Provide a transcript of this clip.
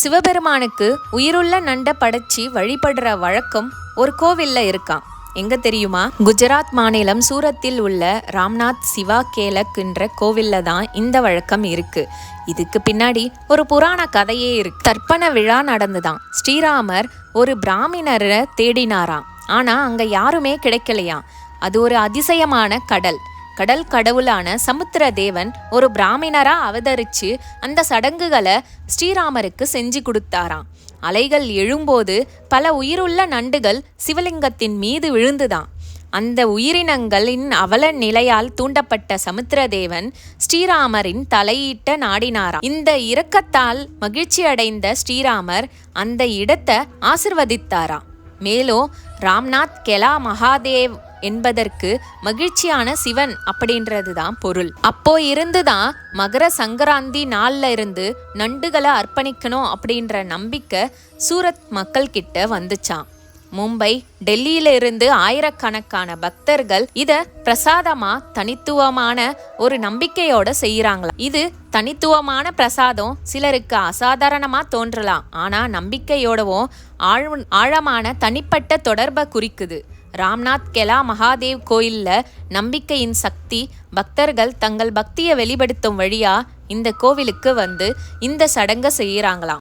சிவபெருமானுக்கு உயிருள்ள நண்டை படைச்சி வழிபடுற வழக்கம் ஒரு கோவில்ல இருக்கான். எங்க தெரியுமா? குஜராத் மாநிலம் சூரத்தில் உள்ள ராம்நாத் சிவா கேலக் என்ற கோவில்ல தான் இந்த வழக்கம் இருக்கு. இதுக்கு பின்னாடி ஒரு புராண கதையே இருக்கு. தர்ப்பண விழா நடந்துதான். ஸ்ரீராமர் ஒரு பிராமணரை தேடினாராம். ஆனா அங்க யாருமே கிடைக்கலையாம். அது ஒரு அதிசயமான கடல் கடவுளான சமுத்திர தேவன் ஒரு பிராமணரா அவதரிச்சு அந்த சடங்குகளை ஸ்ரீராமருக்கு செஞ்சு கொடுத்தாராம். அலைகள் எழும்போது பல உயிருள்ள நண்டுகள் சிவலிங்கத்தின் மீது விழுந்துதான். அந்த உயிரினங்களின் அவல நிலையால் தூண்டப்பட்ட சமுத்திரதேவன் ஸ்ரீராமரின் தலையிட்ட நாடினாராம். இந்த இரக்கத்தால் மகிழ்ச்சி அடைந்த ஸ்ரீராமர் அந்த இடத்தை ஆசிர்வதித்தாராம். மேலும் ராம்நாத் கெலா மகாதேவ் என்பதற்கு மகிழ்ச்சியான சிவன் அப்படின்றது தான் பொருள். அப்போ இருந்துதான் மகர சங்கராந்தி நாள்ல இருந்து நண்டுகளை அர்ப்பணிக்கணும் அப்படின்ற நம்பிக்கை சூரத் மக்கள் கிட்ட வந்துச்சான். மும்பை, டெல்லியில இருந்து ஆயிரக்கணக்கான பக்தர்கள் இத பிரசாதமா தனித்துவமான ஒரு நம்பிக்கையோட செய்யறாங்களாம். இது தனித்துவமான பிரசாதம் சிலருக்கு அசாதாரணமா தோன்றலாம். ஆனா நம்பிக்கையோடவும் ஆழமான தனிப்பட்ட தொடர்பை குறிக்குது. ராம்நாத் கெலா மகாதேவ் கோயில்ல நம்பிக்கையின் சக்தி. பக்தர்கள் தங்கள் பக்தியை வெளிப்படுத்தும் வழியா இந்த கோவிலுக்கு வந்து இந்த சடங்கை செய்யறாங்களாம்.